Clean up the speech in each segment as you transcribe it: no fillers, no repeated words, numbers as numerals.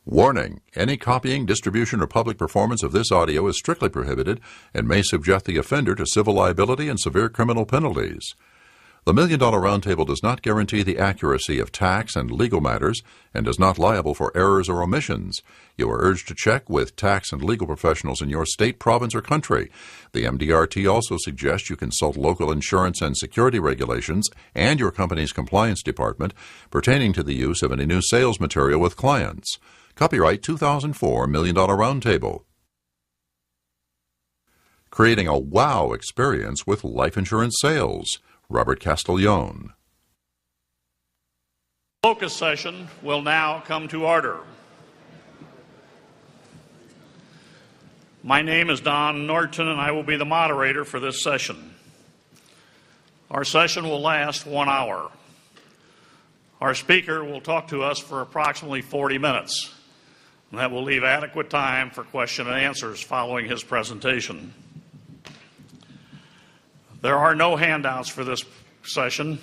Warning: any copying, distribution, or public performance of this audio is strictly prohibited and may subject the offender to civil liability and severe criminal penalties. The $1 Million Roundtable does not guarantee the accuracy of tax and legal matters and is not liable for errors or omissions. You are urged to check with tax and legal professionals in your state, province, or country. The MDRT also suggests you consult local insurance and security regulations and your company's compliance department pertaining to the use of any new sales material with clients. Copyright 2004 $1 Million Roundtable. Creating a wow experience with life insurance sales. Robert Castiglione. Focus session will now come to order. My name is Don Norton, and I will be the moderator for this session. Our session will last 1 hour. Our speaker will talk to us for approximately 40 minutes. And that will leave adequate time for question and answers following his presentation. There are no handouts for this session,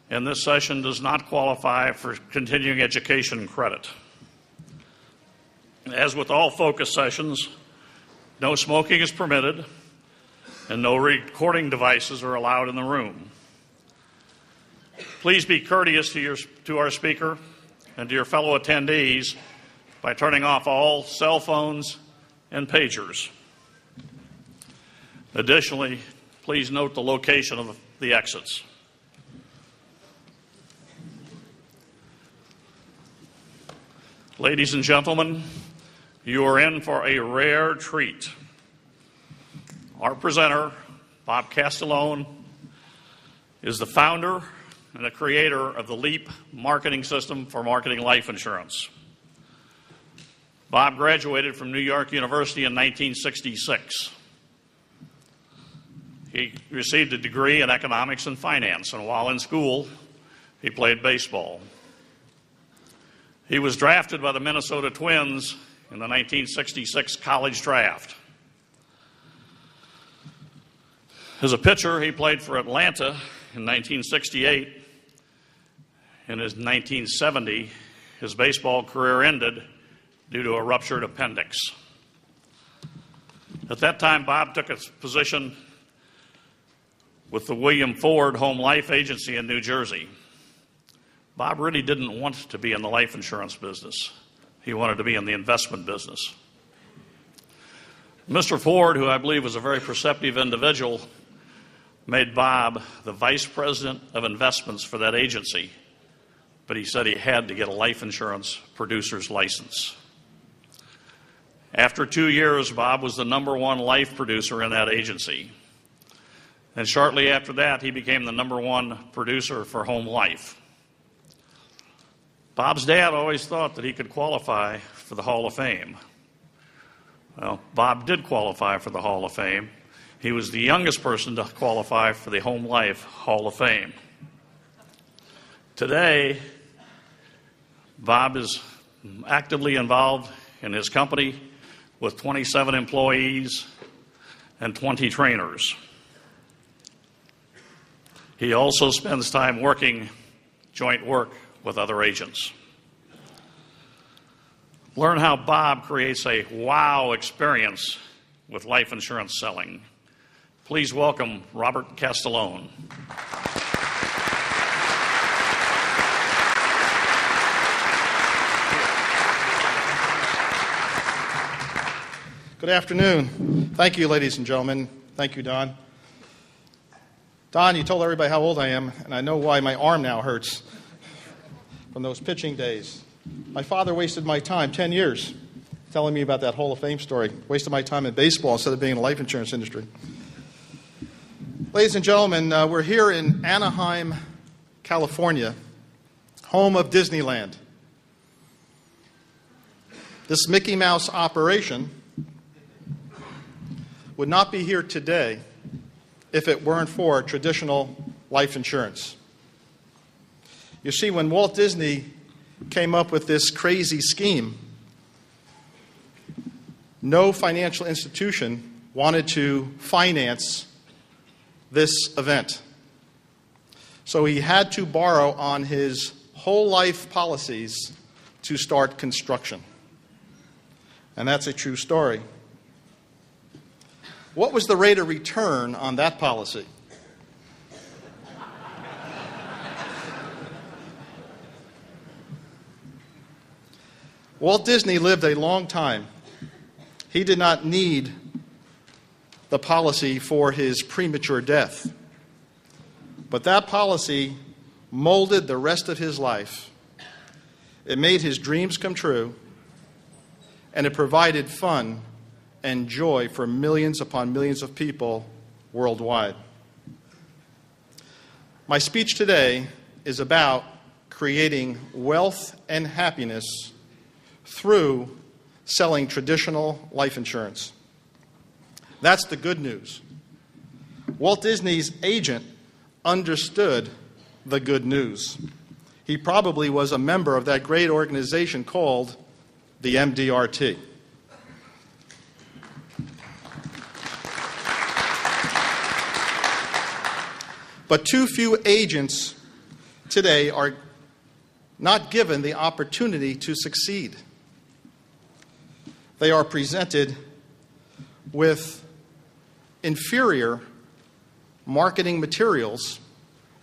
and this session does not qualify for continuing education credit. As with all focus sessions, no smoking is permitted, and no recording devices are allowed in the room. Please be courteous to our speaker and to your fellow attendees by turning off all cell phones and pagers. Additionally, please note the location of the exits. Ladies and gentlemen, you are in for a rare treat. Our presenter, Bob Castiglione, is the founder and the creator of the LEAP marketing system for marketing life insurance. Bob graduated from New York University in 1966. He received a degree in economics and finance, and while in school, he played baseball. He was drafted by the Minnesota Twins in the 1966 college draft. As a pitcher, he played for Atlanta in 1968. In 1970, his baseball career ended due to a ruptured appendix. At that time, Bob took a position with the William Ford Home Life Agency in New Jersey. Bob really didn't want to be in the life insurance business. He wanted to be in the investment business. Mr. Ford, who I believe was a very perceptive individual, made Bob the vice president of investments for that agency, but he said he had to get a life insurance producer's license. After 2 years, Bob was the #1 life producer in that agency. And shortly after that, he became the #1 producer for home life. Bob's dad always thought that he could qualify for the Hall of Fame. Well, Bob did qualify for the Hall of Fame. He was the youngest person to qualify for the Home Life Hall of Fame. Today, Bob is actively involved in his company with 27 employees and 20 trainers. He also spends time working joint work with other agents. Learn how Bob creates a wow experience with life insurance selling. Please welcome Robert Castiglione. Good afternoon. Thank you, ladies and gentlemen. Thank you, Don. Don, you told everybody how old I am, and I know why my arm now hurts from those pitching days. My father wasted my time, 10 years, telling me about that Hall of Fame story. Wasted my time in baseball instead of being in the life insurance industry. Ladies and gentlemen, we're here in Anaheim, California, home of Disneyland. This Mickey Mouse operation would not be here today if it weren't for traditional life insurance. You see, when Walt Disney came up with this crazy scheme, no financial institution wanted to finance this event. So he had to borrow on his whole life policies to start construction. And that's a true story. What was the rate of return on that policy? Walt Disney lived a long time. He did not need the policy for his premature death. But that policy molded the rest of his life. It made his dreams come true, and it provided fun and joy for millions upon millions of people worldwide. My speech today is about creating wealth and happiness through selling traditional life insurance. That's the good news. Walt Disney's agent understood the good news. He probably was a member of that great organization called the MDRT. But too few agents today are not given the opportunity to succeed. They are presented with inferior marketing materials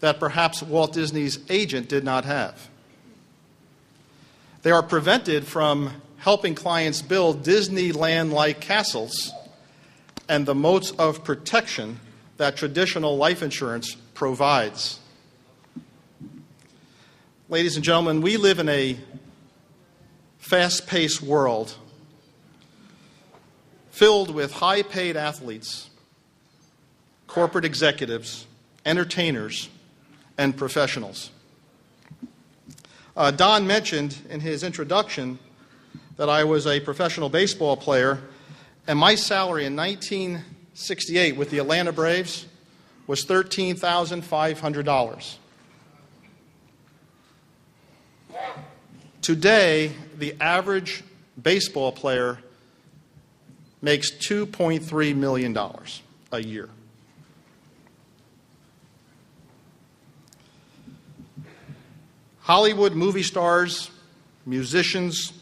that perhaps Walt Disney's agent did not have. They are prevented from helping clients build Disneyland-like castles and the moats of protection that traditional life insurance provides. Ladies and gentlemen, we live in a fast-paced world filled with high-paid athletes, corporate executives, entertainers, and professionals. Don mentioned in his introduction that I was a professional baseball player, and my salary in 1968 with the Atlanta Braves was $13,500. Today, the average baseball player makes $2.3 million a year. Hollywood movie stars, musicians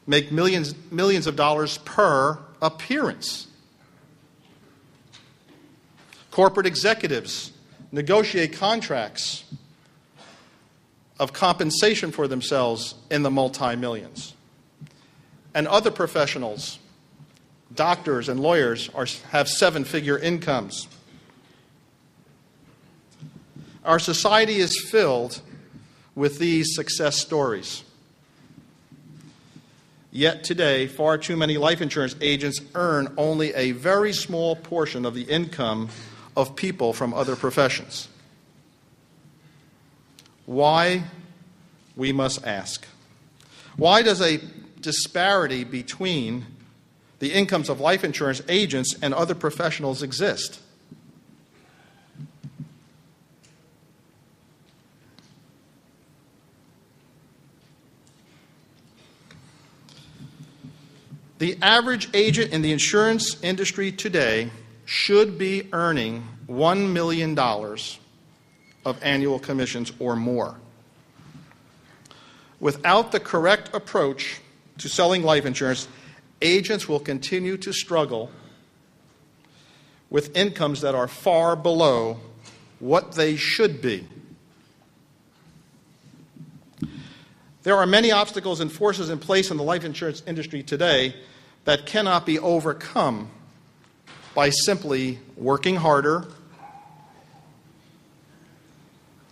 make millions of dollars per appearance. Corporate executives negotiate contracts of compensation for themselves in the multi-millions. And other professionals, doctors and lawyers, have seven-figure incomes. Our society is filled with these success stories. Yet today, far too many life insurance agents earn only a very small portion of the income of people from other professions. Why, we must ask. Why does a disparity between the incomes of life insurance agents and other professionals exist? The average agent in the insurance industry today should be earning $1 million of annual commissions or more. Without the correct approach to selling life insurance, agents will continue to struggle with incomes that are far below what they should be. There are many obstacles and forces in place in the life insurance industry today that cannot be overcome by simply working harder,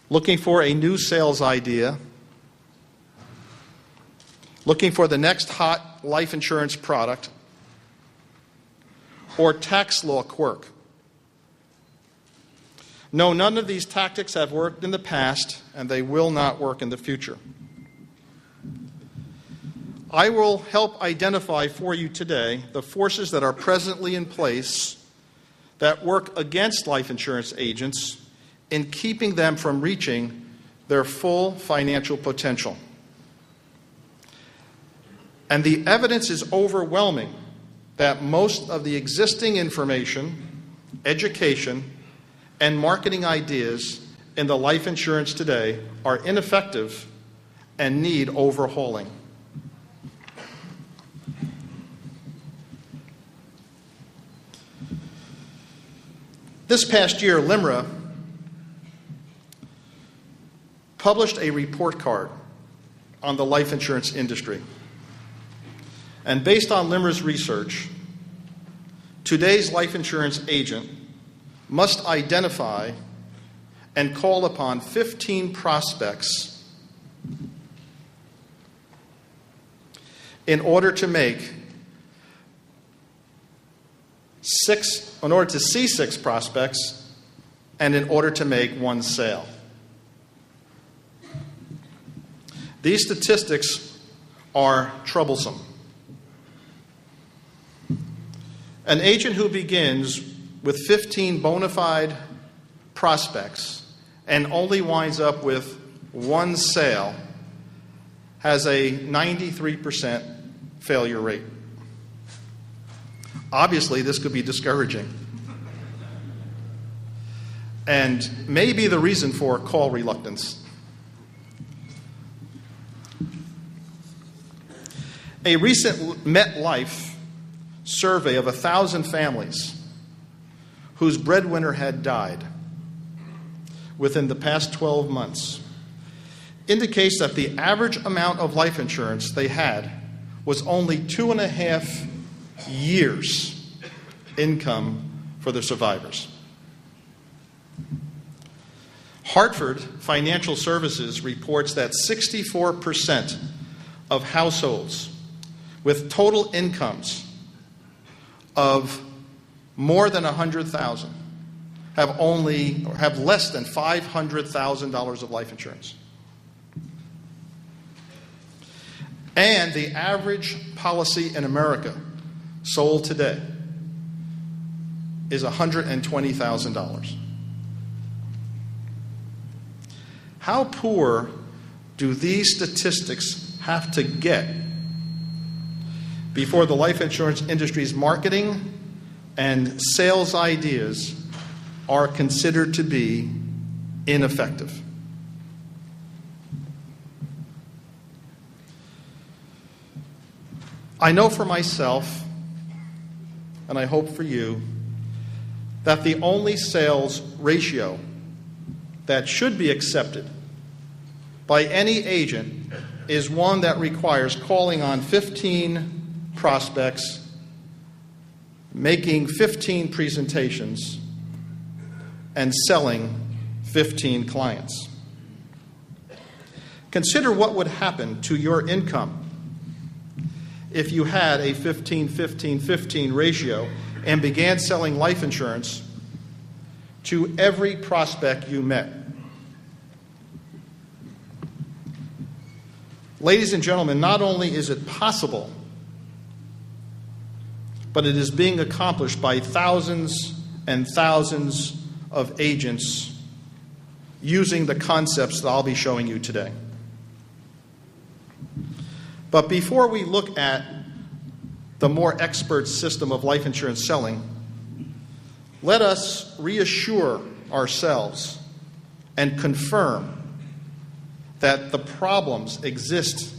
looking for a new sales idea, looking for the next hot life insurance product, or tax law quirk. No, none of these tactics have worked in the past, and they will not work in the future. I will help identify for you today the forces that are presently in place that work against life insurance agents in keeping them from reaching their full financial potential. And the evidence is overwhelming that most of the existing information, education, and marketing ideas in the life insurance today are ineffective and need overhauling. This past year, LIMRA published a report card on the life insurance industry. And based on LIMRA's research, today's life insurance agent must identify and call upon 15 prospects in order to see 6 prospects and in order to make 1 sale. These statistics are troublesome. An agent who begins with 15 bona fide prospects and only winds up with 1 sale has a 93% failure rate. Obviously, this could be discouraging and may be the reason for call reluctance. A recent MetLife survey of 1,000 families whose breadwinner had died within the past 12 months indicates that the average amount of life insurance they had was only 2.5 years' income for the survivors. Hartford Financial Services reports that 64% of households with total incomes of more than $100,000 have less than $500,000 of life insurance. And the average policy in America sold today is $120,000. How poor do these statistics have to get before the life insurance industry's marketing and sales ideas are considered to be ineffective? I know for myself, and I hope for you, that the only sales ratio that should be accepted by any agent is one that requires calling on 15 prospects, making 15 presentations, and selling 15 clients. Consider what would happen to your income if you had a 15-15-15 ratio and began selling life insurance to every prospect you met. Ladies and gentlemen, not only is it possible, but it is being accomplished by thousands and thousands of agents using the concepts that I'll be showing you today. But before we look at the more expert system of life insurance selling, let us reassure ourselves and confirm that the problems exist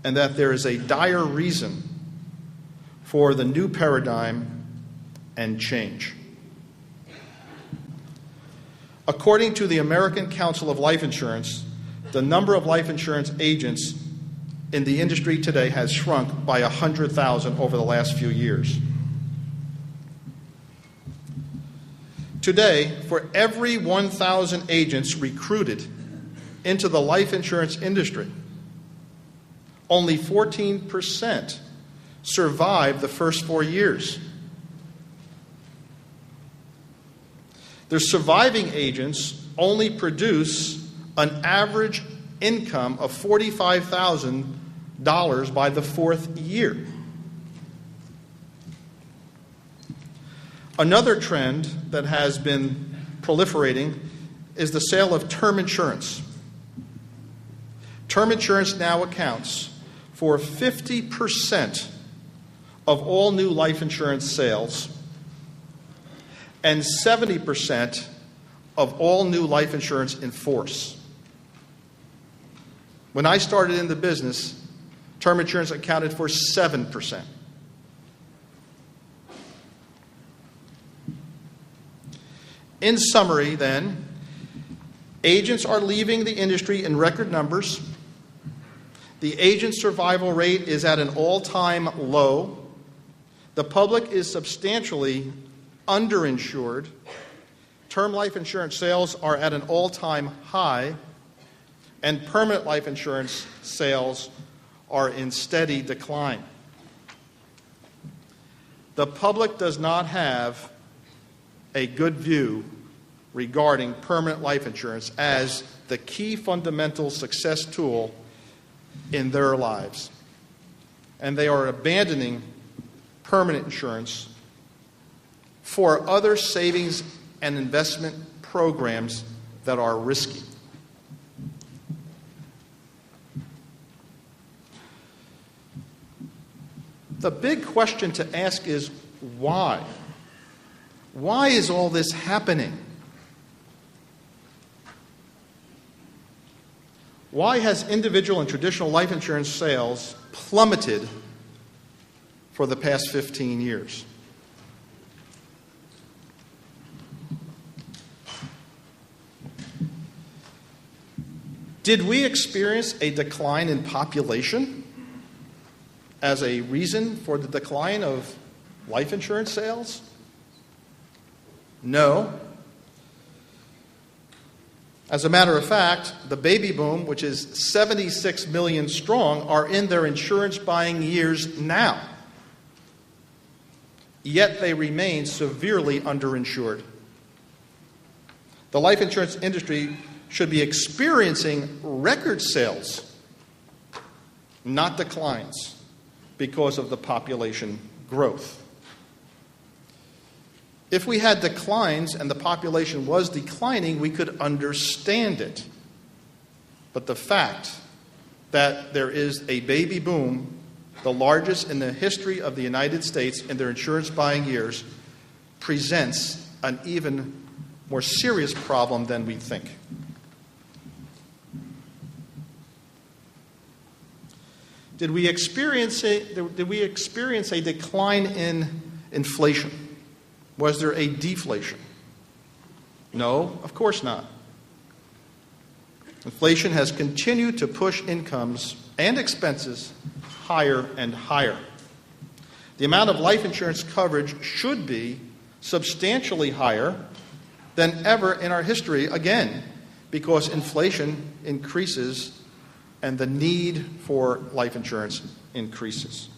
and that there is a dire reason for the new paradigm and change. According to the American Council of Life Insurance, the number of life insurance agents in the industry today has shrunk by 100,000 over the last few years. Today, for every 1,000 agents recruited into the life insurance industry, only 14% survive the first 4 years. The surviving agents only produce an average income of $45,000 by the 4th year. Another trend that has been proliferating is the sale of term insurance. Term insurance now accounts for 50% of all new life insurance sales and 70% of all new life insurance in force. When I started in the business, term insurance accounted for 7%. In summary, then, agents are leaving the industry in record numbers. The agent survival rate is at an all-time low. The public is substantially underinsured. Term life insurance sales are at an all-time high, and permanent life insurance sales are in steady decline. The public does not have a good view regarding permanent life insurance as the key fundamental success tool in their lives. And they are abandoning permanent insurance for other savings and investment programs that are risky. The big question to ask is why? Why is all this happening? Why has individual and traditional life insurance sales plummeted for the past 15 years? Did we experience a decline in population as a reason for the decline of life insurance sales? No. As a matter of fact, the baby boom, which is 76 million strong, are in their insurance buying years now. Yet they remain severely underinsured. The life insurance industry should be experiencing record sales, not declines, because of the population growth. If we had declines and the population was declining, we could understand it. But the fact that there is a baby boom, the largest in the history of the United States in their insurance buying years, presents an even more serious problem than we think. Did we experience a decline in inflation? Was there a deflation? No, of course not. Inflation has continued to push incomes and expenses higher and higher. The amount of life insurance coverage should be substantially higher than ever in our history, again, because inflation increases and the need for life insurance increases.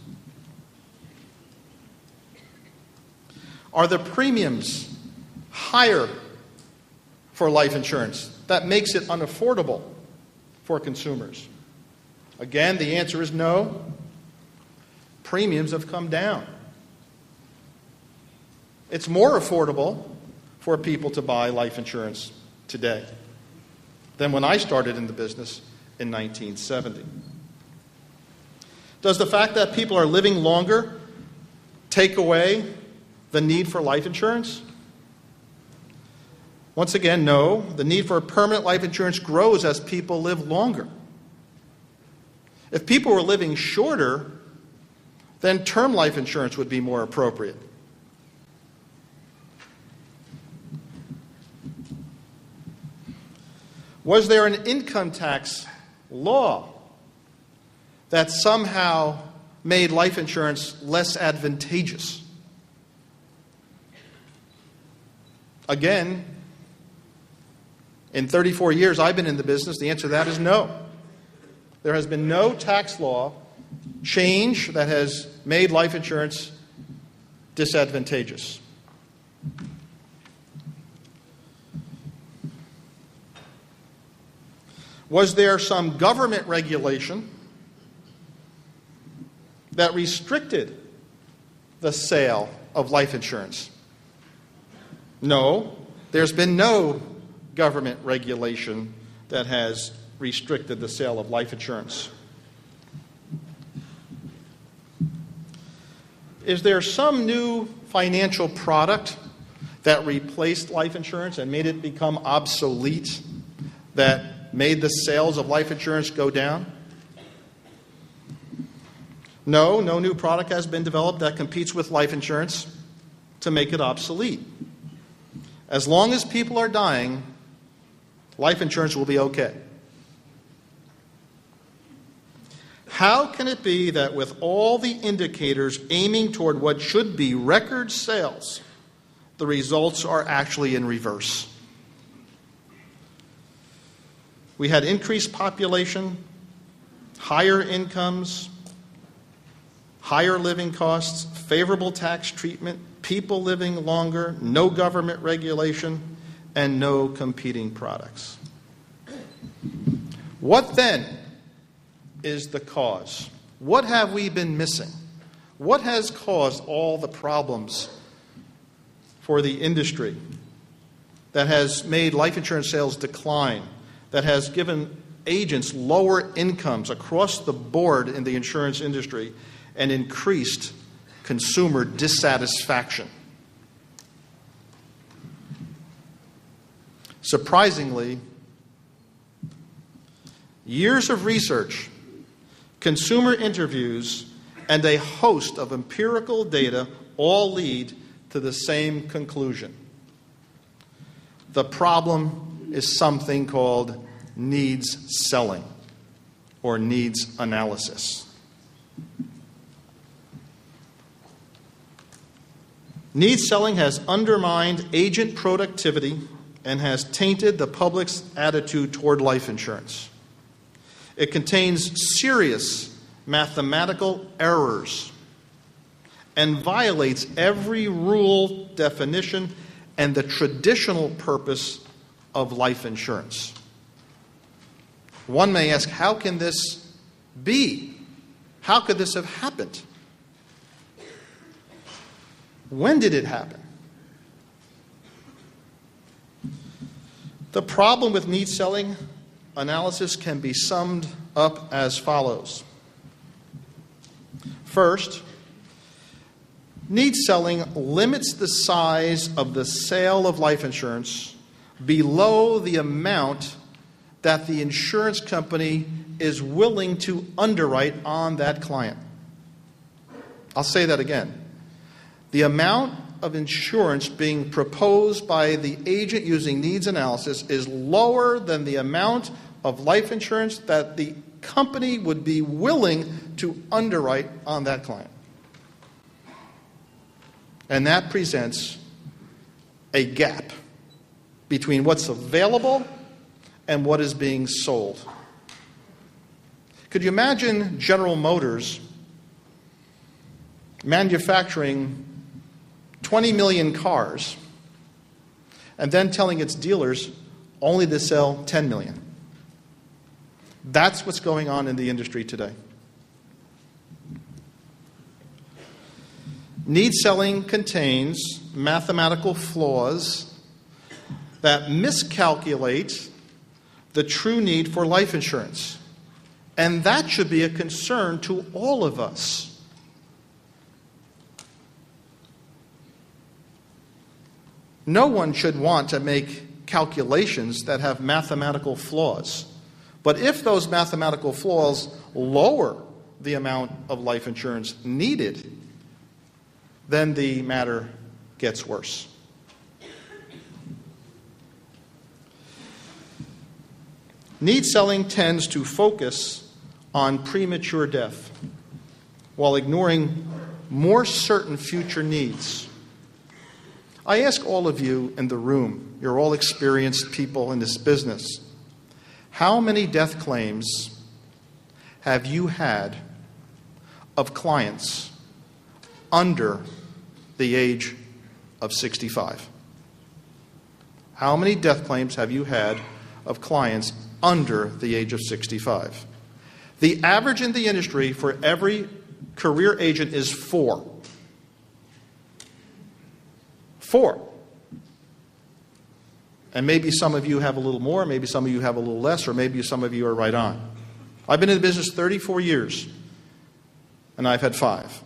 Are the premiums higher for life insurance? That makes it unaffordable for consumers. Again, the answer is no. Premiums have come down. It's more affordable for people to buy life insurance today than when I started in the business in 1970. Does the fact that people are living longer take away the need for life insurance? Once again, no. The need for permanent life insurance grows as people live longer. If people were living shorter, then term life insurance would be more appropriate. Was there an income tax law that somehow made life insurance less advantageous? Again, in 34 years I've been in the business, the answer to that is no. There has been no tax law change that has made life insurance disadvantageous. Was there some government regulation that restricted the sale of life insurance? No, there's been no government regulation that has restricted the sale of life insurance. Is there some new financial product that replaced life insurance and made it become obsolete, that made the sales of life insurance go down? No, no new product has been developed that competes with life insurance to make it obsolete. As long as people are dying, life insurance will be okay. How can it be that with all the indicators aiming toward what should be record sales, the results are actually in reverse? We had increased population, higher incomes, higher living costs, favorable tax treatment, people living longer, no government regulation, and no competing products. What then is the cause? What have we been missing? What has caused all the problems for the industry that has made life insurance sales decline, that has given agents lower incomes across the board in the insurance industry, and increased consumer dissatisfaction? Surprisingly, years of research, consumer interviews, and a host of empirical data all lead to the same conclusion. The problem is something called needs selling or needs analysis. Needs selling has undermined agent productivity and has tainted the public's attitude toward life insurance. It contains serious mathematical errors and violates every rule, definition, and the traditional purpose of life insurance. One may ask, how can this be? How could this have happened? When did it happen? The problem with needs selling analysis can be summed up as follows. First, needs selling limits the size of the sale of life insurance below the amount that the insurance company is willing to underwrite on that client. I'll say that again. The amount of insurance being proposed by the agent using needs analysis is lower than the amount of life insurance that the company would be willing to underwrite on that client. And that presents a gap between what's available and what is being sold. Could you imagine General Motors manufacturing 20 million cars and then telling its dealers only to sell 10 million? That's what's going on in the industry today. Needs selling contains mathematical flaws that miscalculate the true need for life insurance. And that should be a concern to all of us. No one should want to make calculations that have mathematical flaws. But if those mathematical flaws lower the amount of life insurance needed, then the matter gets worse. Needs selling tends to focus on premature death while ignoring more certain future needs. I ask all of you in the room, you're all experienced people in this business, how many death claims have you had of clients under the age of 65? How many death claims have you had of clients under the age of 65? The average in the industry for every career agent is 4. 4. And maybe some of you have a little more, maybe some of you have a little less, or maybe some of you are right on. I've been in the business 34 years, and I've had 5.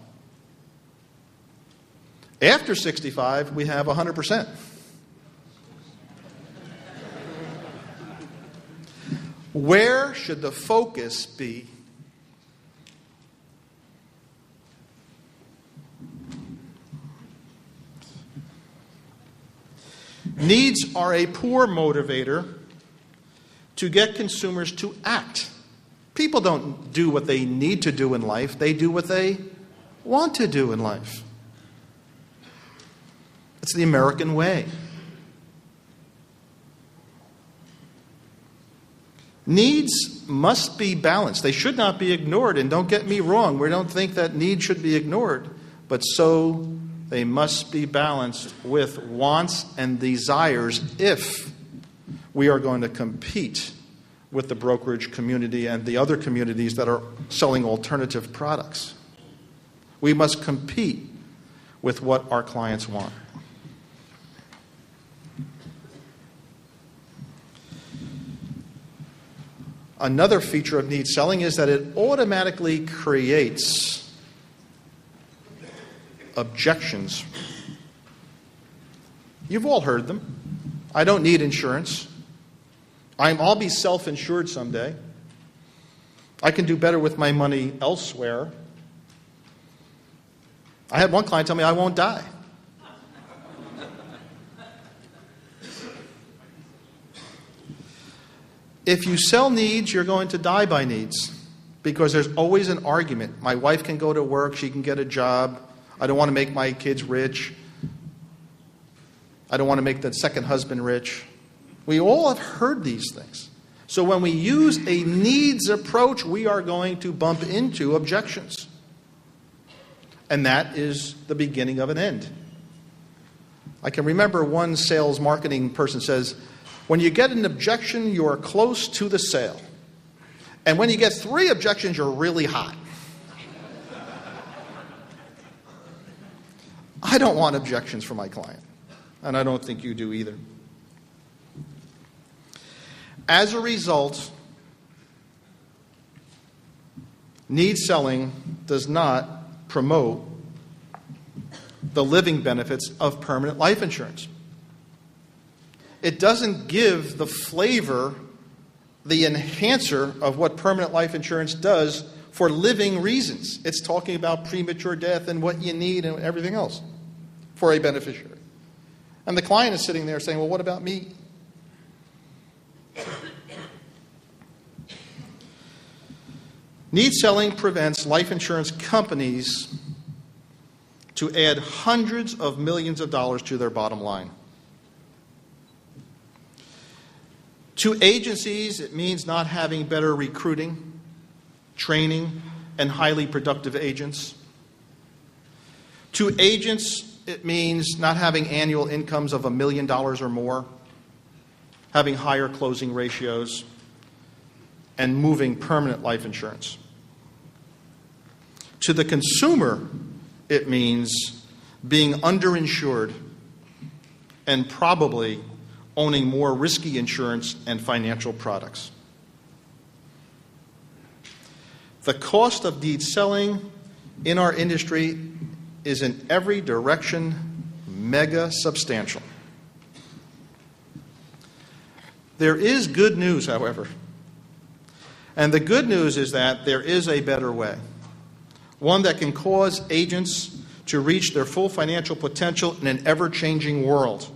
After 65, we have 100%. Where should the focus be? Needs are a poor motivator to get consumers to act. People don't do what they need to do in life. They do what they want to do in life. It's the American way. Needs must be balanced. They should not be ignored. And don't get me wrong, we don't think that needs should be ignored. But so they must be balanced with wants and desires if we are going to compete with the brokerage community and the other communities that are selling alternative products. We must compete with what our clients want. Another feature of needs selling is that it automatically creates objections. You've all heard them. I don't need insurance. I'll be self-insured someday. I can do better with my money elsewhere. I had one client tell me I won't die. If you sell needs, you're going to die by needs because there's always an argument. My wife can go to work, she can get a job. I don't want to make my kids rich. I don't want to make the second husband rich. We all have heard these things. So when we use a needs approach, we are going to bump into objections. And that is the beginning of an end. I can remember one sales marketing person says, when you get an objection, you are close to the sale. And when you get 3 objections, you're really hot. I don't want objections from my client. And I don't think you do either. As a result, needs selling does not promote the living benefits of permanent life insurance. It doesn't give the flavor, the enhancer of what permanent life insurance does for living reasons. It's talking about premature death and what you need and everything else for a beneficiary. And the client is sitting there saying, well, what about me? Need selling prevents life insurance companies to add hundreds of millions of dollars to their bottom line. To agencies, it means not having better recruiting, training, and highly productive agents. To agents, it means not having annual incomes of $1 million or more, having higher closing ratios, and moving permanent life insurance. To the consumer, it means being underinsured and probably owning more risky insurance and financial products. The cost of needs selling in our industry is in every direction mega substantial. There is good news, however. And the good news is that there is a better way. One that can cause agents to reach their full financial potential in an ever-changing world.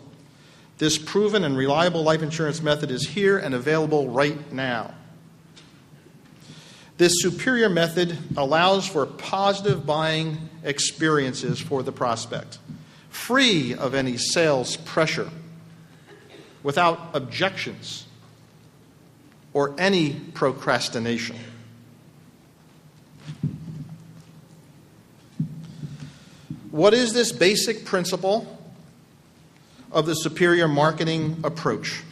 This proven and reliable life insurance method is here and available right now. This superior method allows for positive buying experiences for the prospect, free of any sales pressure, without objections or any procrastination. What is this basic principle of the superior marketing approach?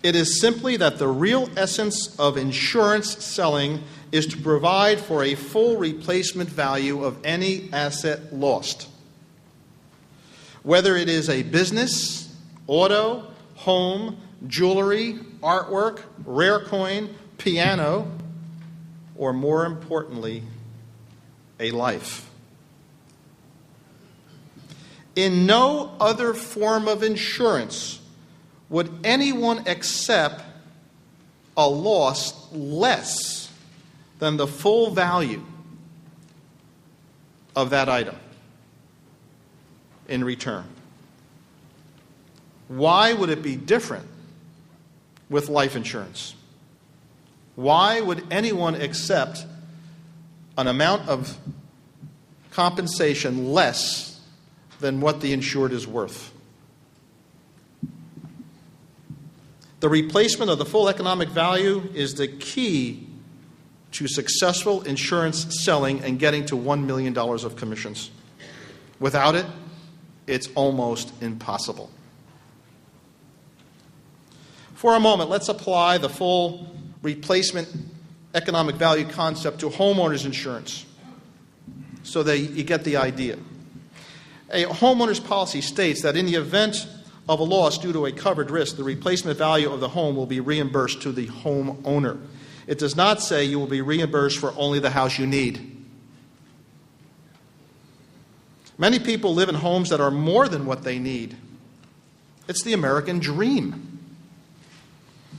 It is simply that the real essence of insurance selling is to provide for a full replacement value of any asset lost. Whether it is a business, auto, home, jewelry, artwork, rare coin, piano, or more importantly, a life. In no other form of insurance would anyone accept a loss less than the full value of that item in return. Why would it be different with life insurance? Why would anyone accept an amount of compensation less than what the insured is worth? The replacement of the full economic value is the key to successful insurance selling and getting to $1 million of commissions. Without it, it's almost impossible. For a moment, let's apply the full replacement economic value concept to homeowners insurance so that you get the idea. A homeowner's policy states that in the event of a loss due to a covered risk, the replacement value of the home will be reimbursed to the homeowner. It does not say you will be reimbursed for only the house you need. Many people live in homes that are more than what they need. It's the American dream.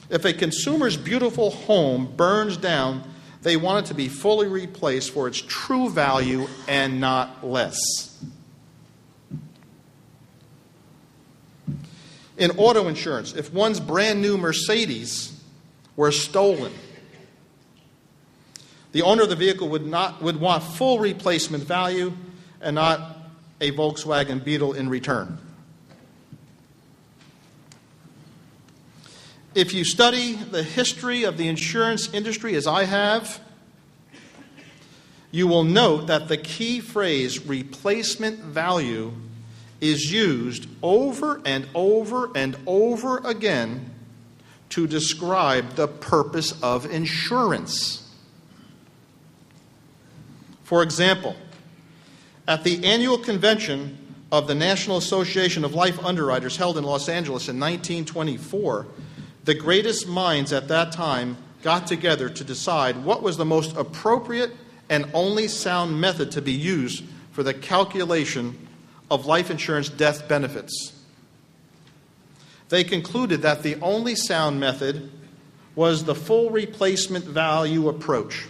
If a consumer's beautiful home burns down, they want it to be fully replaced for its true value and not less. In auto insurance, if one's brand new Mercedes were stolen, the owner of the vehicle would want full replacement value and not a Volkswagen Beetle in return. If you study the history of the insurance industry as I have, you will note that the key phrase replacement value is used over and over and over again to describe the purpose of insurance. For example, at the annual convention of the National Association of Life Underwriters held in Los Angeles in 1924, the greatest minds at that time got together to decide what was the most appropriate and only sound method to be used for the calculation of life insurance death benefits. They concluded that the only sound method was the full replacement value approach.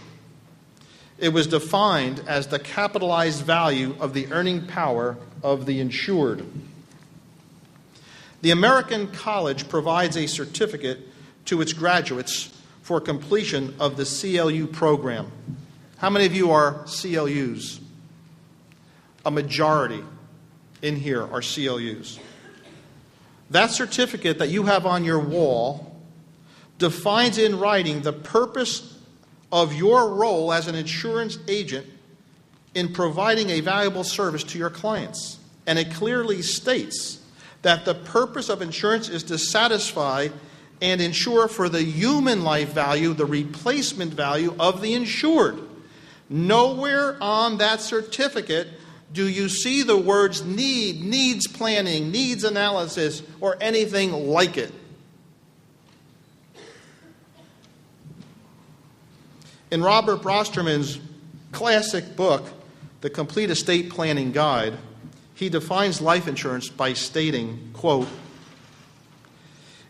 It was defined as the capitalized value of the earning power of the insured. The American College provides a certificate to its graduates for completion of the CLU program. How many of you are CLUs? A majority in here are CLUs. That certificate that you have on your wall defines in writing the purpose of your role as an insurance agent in providing a valuable service to your clients. And it clearly states that the purpose of insurance is to satisfy and insure for the human life value, the replacement value of the insured. Nowhere on that certificate do you see the words need, needs planning, needs analysis, or anything like it. In Robert Brosterman's classic book, The Complete Estate Planning Guide, he defines life insurance by stating, quote,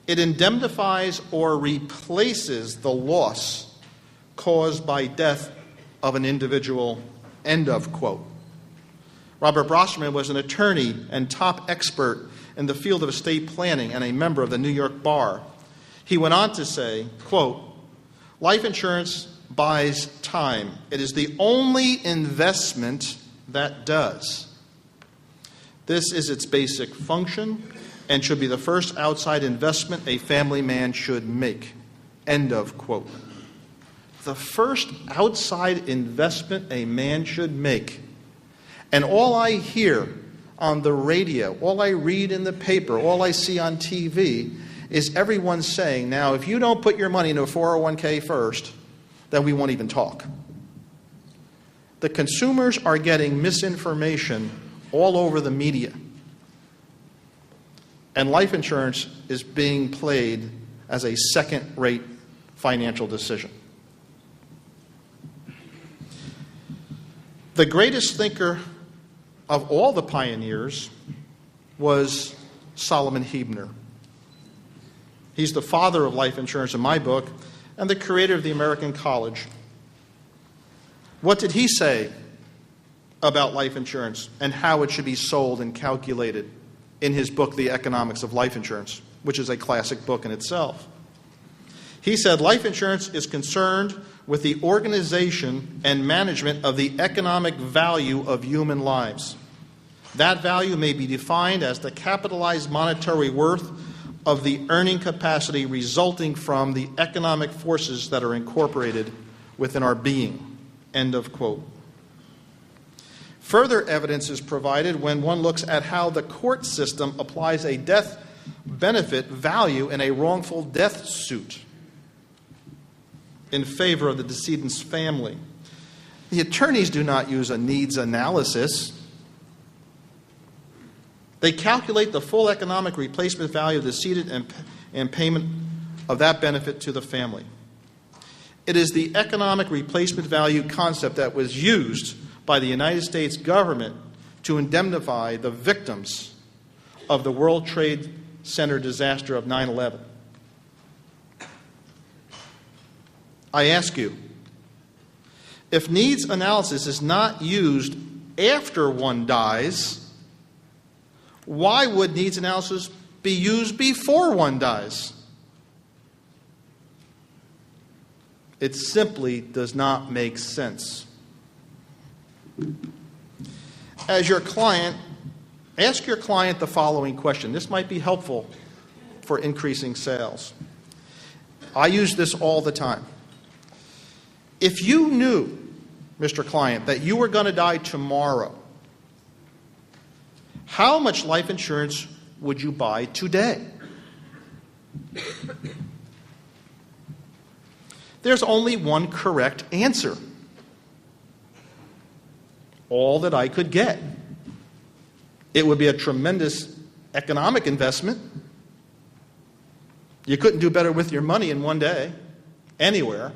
"It indemnifies or replaces the loss caused by death of an individual," end of quote. Robert Brosterman was an attorney and top expert in the field of estate planning and a member of the New York Bar. He went on to say, quote, "Life insurance buys time. It is the only investment that does. This is its basic function and should be the first outside investment a family man should make." End of quote. The first outside investment a man should make. And all I hear on the radio, all I read in the paper, all I see on TV is everyone saying, now, if you don't put your money into a 401k first, then we won't even talk. The consumers are getting misinformation all over the media. And life insurance is being played as a second-rate financial decision. The greatest thinker of all the pioneers was Solomon Huebner. He's the father of life insurance in my book and the creator of the American College. What did he say about life insurance and how it should be sold and calculated? in his book, The Economics of Life Insurance, which is a classic book in itself. He said life insurance is concerned with the organization and management of the economic value of human lives. That value may be defined as the capitalized monetary worth of the earning capacity resulting from the economic forces that are incorporated within our being. End of quote. Further evidence is provided when one looks at how the court system applies a death benefit value in a wrongful death suit in favor of the decedent's family. The attorneys do not use a needs analysis. They calculate the full economic replacement value of the decedent and payment of that benefit to the family. It is the economic replacement value concept that was used by the United States government to indemnify the victims of the World Trade Center disaster of 9/11. I ask you, if needs analysis is not used after one dies, why would needs analysis be used before one dies? It simply does not make sense. As your client, ask your client the following question. This might be helpful for increasing sales. I use this all the time. If you knew, Mr. Client, that you were going to die tomorrow, how much life insurance would you buy today? There's only one correct answer. All that I could get. It would be a tremendous economic investment. You couldn't do better with your money in one day, anywhere.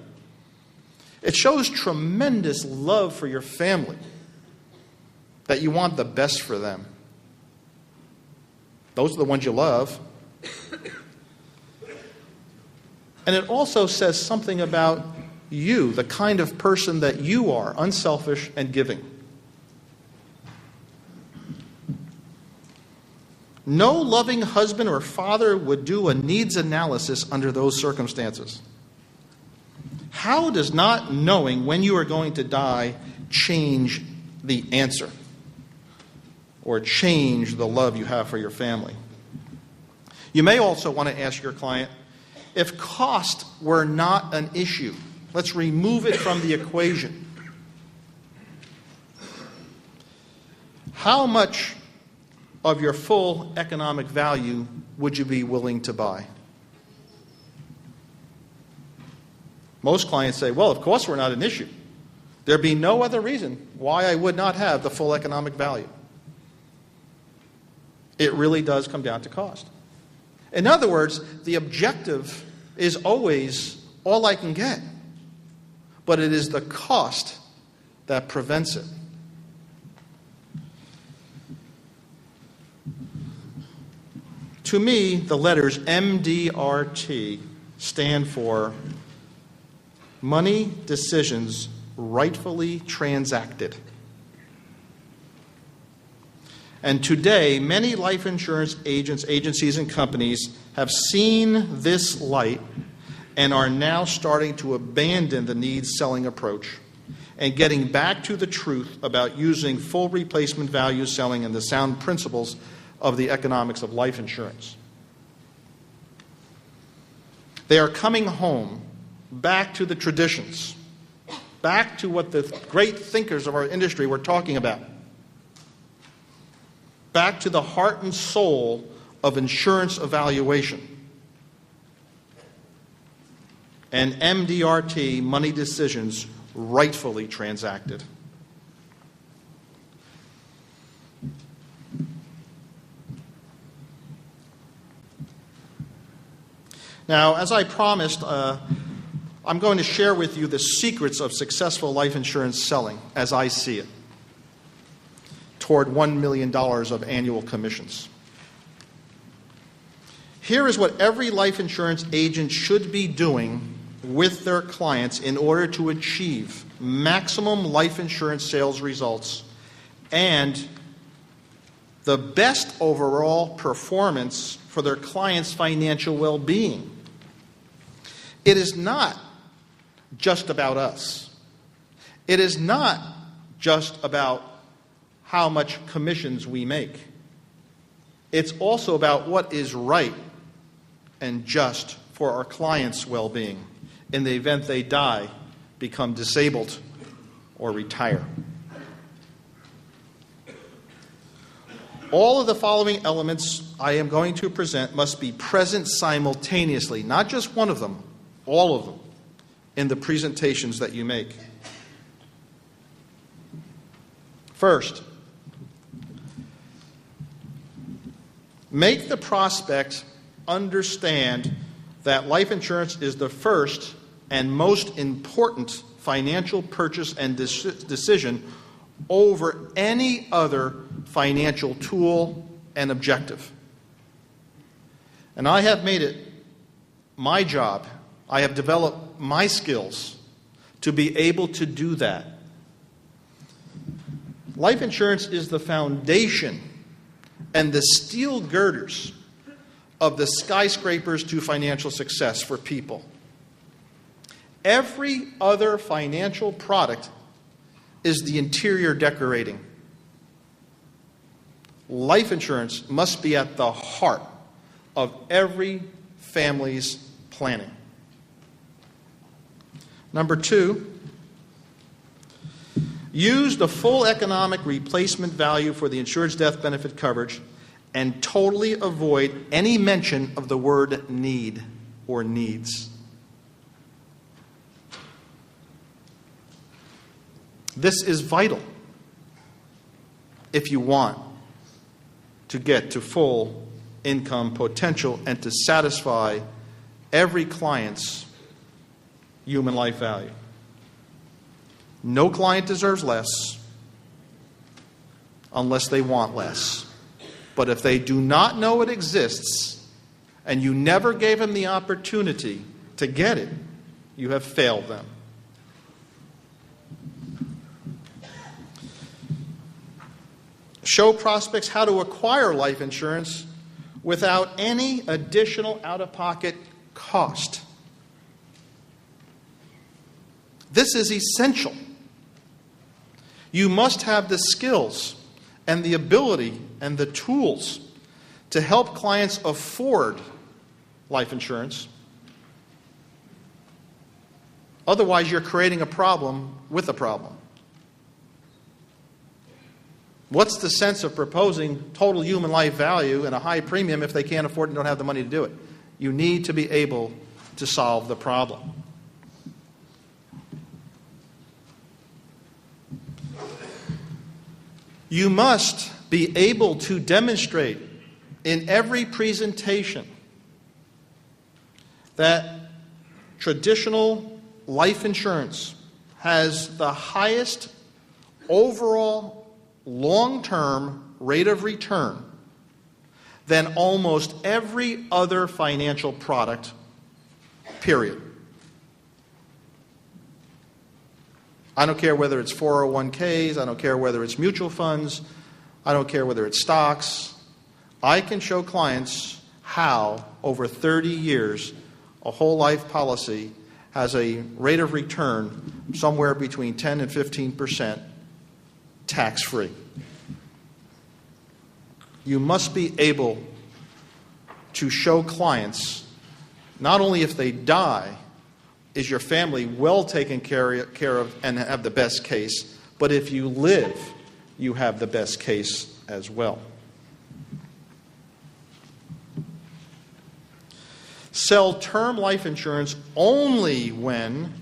It shows tremendous love for your family, that you want the best for them. Those are the ones you love. And it also says something about you, the kind of person that you are, unselfish and giving. No loving husband or father would do a needs analysis under those circumstances. How does not knowing when you are going to die change the answer or change the love you have for your family? You may also want to ask your client, if cost were not an issue, let's remove it from the equation. How much of your full economic value would you be willing to buy? Most clients say, well, of course we're not an issue. There'd be no other reason why I would not have the full economic value. It really does come down to cost. In other words, the objective is always all I can get, but it is the cost that prevents it. To me, the letters MDRT stand for Money Decisions Rightfully Transacted. And today, many life insurance agents, agencies, and companies have seen this light and are now starting to abandon the needs selling approach and getting back to the truth about using full replacement value selling and the sound principles of the economics of life insurance. They are coming home, back to the traditions, back to what the great thinkers of our industry were talking about, back to the heart and soul of insurance evaluation. And MDRT, money decisions rightfully transacted. Now, as I promised, I'm going to share with you the secrets of successful life insurance selling as I see it, toward $1 million of annual commissions. Here is what every life insurance agent should be doing with their clients in order to achieve maximum life insurance sales results and the best overall performance for their clients' financial well-being. It is not just about us. It is not just about how much commissions we make. It's also about what is right and just for our clients' well-being in the event they die, become disabled, or retire. All of the following elements I am going to present must be present simultaneously, not just one of them, all of them, in the presentations that you make. First, make the prospect understand that life insurance is the first and most important financial purchase and decision over any other financial tool and objective. And I have made it my job, I have developed my skills to be able to do that. Life insurance is the foundation and the steel girders of the skyscrapers to financial success for people. Every other financial product is the interior decorating. Life insurance must be at the heart of every family's planning. Number two, use the full economic replacement value for the insured's death benefit coverage and totally avoid any mention of the word need or needs. This is vital if you want to get to full income potential and to satisfy every client's human life value. No client deserves less unless they want less. But if they do not know it exists and you never gave them the opportunity to get it, you have failed them. Show prospects how to acquire life insurance without any additional out-of-pocket cost. This is essential. You must have the skills and the ability and the tools to help clients afford life insurance. Otherwise, you're creating a problem with a problem. What's the sense of proposing total human life value and a high premium if they can't afford and don't have the money to do it? You need to be able to solve the problem. You must be able to demonstrate in every presentation that traditional life insurance has the highest overall long-term rate of return than almost every other financial product, period. I don't care whether it's 401ks, I don't care whether it's mutual funds, I don't care whether it's stocks. I can show clients how, over 30 years, a whole life policy has a rate of return somewhere between 10 and 15% tax-free. You must be able to show clients, not only if they die, is your family well taken care of and have the best case, but if you live, you have the best case as well. Sell term life insurance only when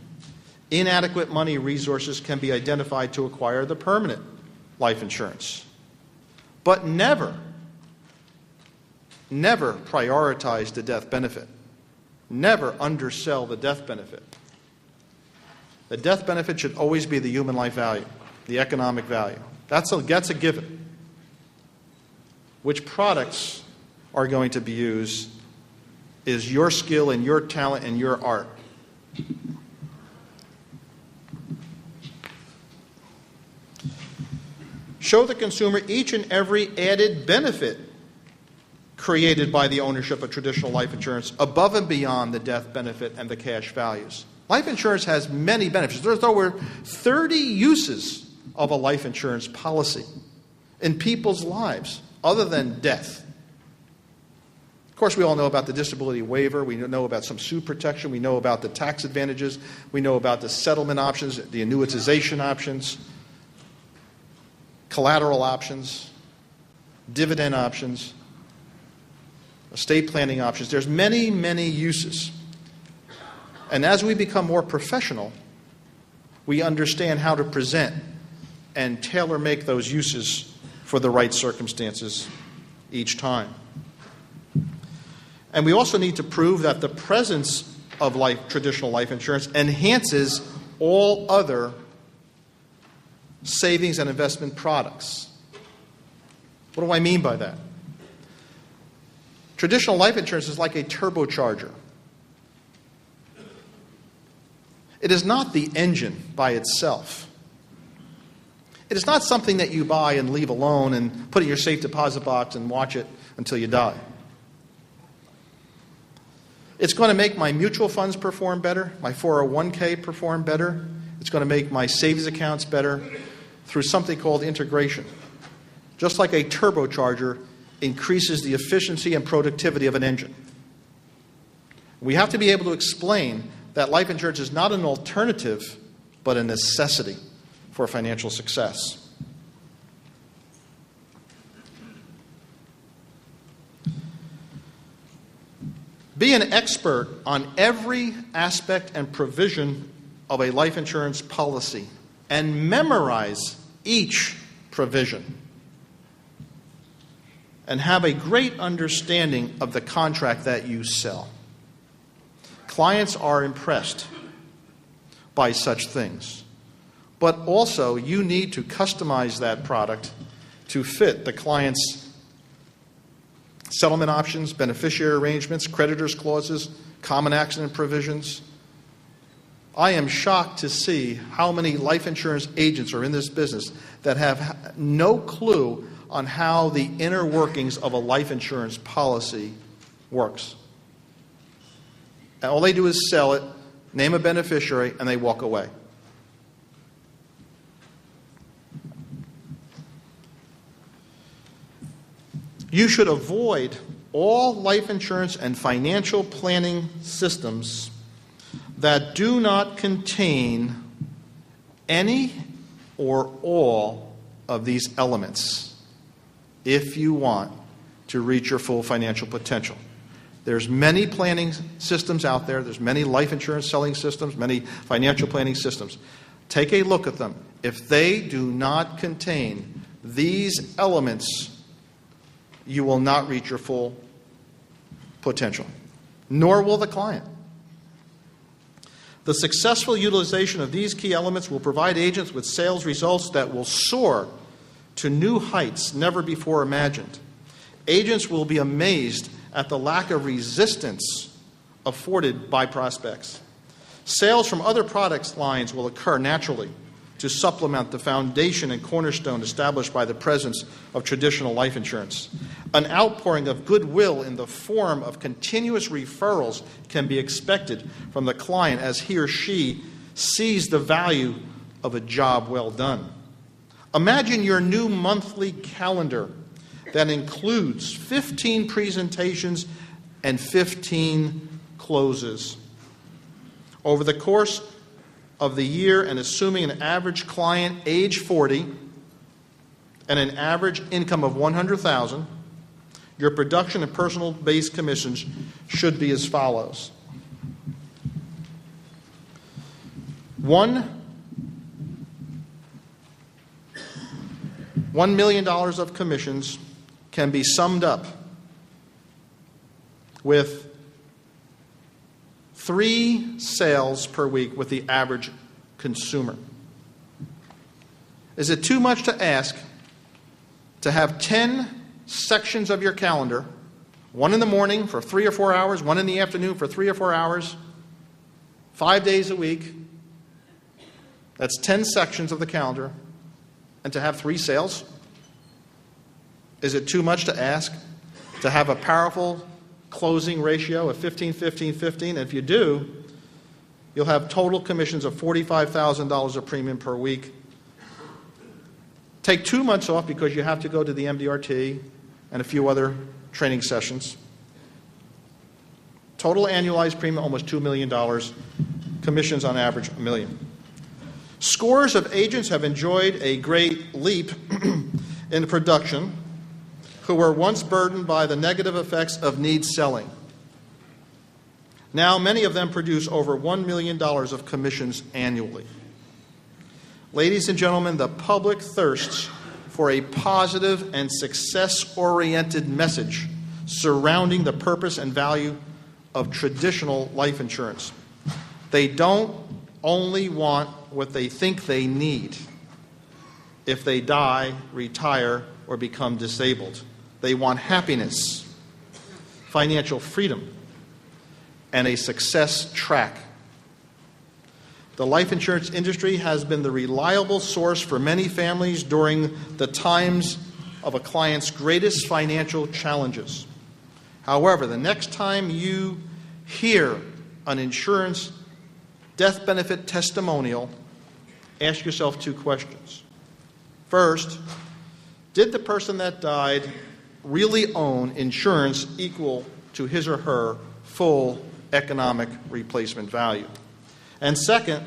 inadequate money resources can be identified to acquire the permanent life insurance. But never prioritize the death benefit. Never undersell the death benefit. The death benefit should always be the human life value, the economic value. That's a given. Which products are going to be used is your skill and your talent and your art. Show the consumer each and every added benefit created by the ownership of traditional life insurance above and beyond the death benefit and the cash values. Life insurance has many benefits. There's over 30 uses of a life insurance policy in people's lives other than death. Of course, we all know about the disability waiver. We know about some suit protection. We know about the tax advantages. We know about the settlement options, the annuitization options, collateral options, dividend options, estate planning options. There's many, many uses. And as we become more professional, we understand how to present and tailor-make those uses for the right circumstances each time. And we also need to prove that the presence of traditional life insurance enhances all other savings and investment products. What do I mean by that? Traditional life insurance is like a turbocharger. It is not the engine by itself. It is not something that you buy and leave alone and put in your safe deposit box and watch it until you die. It's going to make my mutual funds perform better, my 401k perform better. It's going to make my savings accounts better through something called integration. Just like a turbocharger increases the efficiency and productivity of an engine. We have to be able to explain that life insurance is not an alternative, but a necessity for financial success. Be an expert on every aspect and provision of a life insurance policy and memorize each provision. And have a great understanding of the contract that you sell. Clients are impressed by such things. But also, you need to customize that product to fit the client's settlement options, beneficiary arrangements, creditors clauses, common accident provisions. I am shocked to see how many life insurance agents are in this business that have no clue on how the inner workings of a life insurance policy works. And all they do is sell it, name a beneficiary, and they walk away. You should avoid all life insurance and financial planning systems that do not contain any or all of these elements if you want to reach your full financial potential. There's many planning systems out there. There's many life insurance selling systems, many financial planning systems. Take a look at them. If they do not contain these elements, you will not reach your full potential, nor will the client. The successful utilization of these key elements will provide agents with sales results that will soar to new heights never before imagined. Agents will be amazed at the lack of resistance afforded by prospects. Sales from other product lines will occur naturally to supplement the foundation and cornerstone established by the presence of traditional life insurance. An outpouring of goodwill in the form of continuous referrals can be expected from the client as he or she sees the value of a job well done. Imagine your new monthly calendar that includes 15 presentations and 15 closes. Over the course of the year, and assuming an average client age 40 and an average income of $100,000, your production and personal based commissions should be as follows. $1 million of commissions can be summed up with 3 sales per week with the average consumer. Is it too much to ask to have 10 sections of your calendar, one in the morning for 3 or 4 hours, one in the afternoon for 3 or 4 hours, 5 days a week? That's 10 sections of the calendar. and to have 3 sales? Is it too much to ask to have a powerful closing ratio of 15, 15, 15? And if you do, you'll have total commissions of $45,000 of premium per week. Take 2 months off because you have to go to the MDRT and a few other training sessions. Total annualized premium, almost $2 million. Commissions on average, $1 million. Scores of agents have enjoyed a great leap in production who were once burdened by the negative effects of need selling. Now, many of them produce over $1 million of commissions annually. Ladies and gentlemen, the public thirsts for a positive and success-oriented message surrounding the purpose and value of traditional life insurance. They don't only want what they think they need if they die, retire, or become disabled. They want happiness, financial freedom, and a success track. The life insurance industry has been the reliable source for many families during the times of a client's greatest financial challenges. However, the next time you hear an insurance death benefit testimonial, ask yourself 2 questions. First, did the person that died really own insurance equal to his or her full economic replacement value? And second,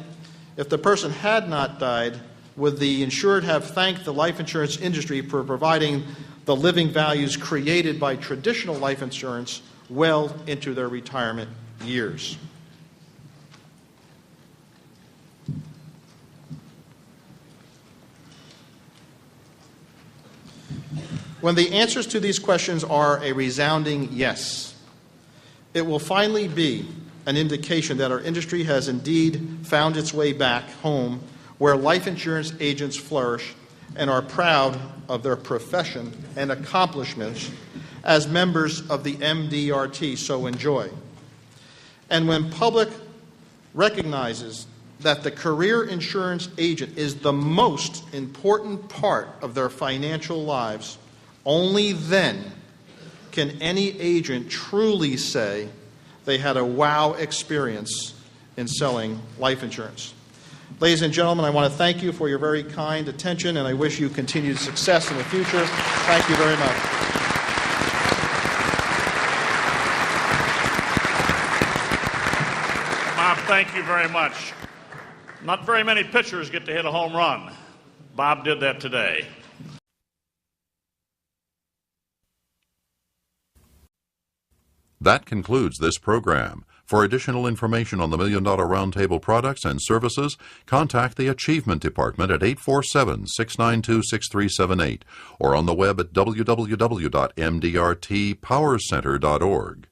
if the person had not died, would the insured have thanked the life insurance industry for providing the living values created by traditional life insurance well into their retirement years? When the answers to these questions are a resounding yes, it will finally be an indication that our industry has indeed found its way back home where life insurance agents flourish and are proud of their profession and accomplishments as members of the MDRT so enjoy. And when public recognizes that the career insurance agent is the most important part of their financial lives, only then can any agent truly say they had a wow experience in selling life insurance. Ladies and gentlemen, I want to thank you for your very kind attention, and I wish you continued success in the future. Thank you very much. Bob, thank you very much. Not very many pitchers get to hit a home run. Bob did that today. That concludes this program. For additional information on the $1 Million Roundtable products and services, contact the Achievement Department at 847-692-6378 or on the web at www.mdrtpowercenter.org.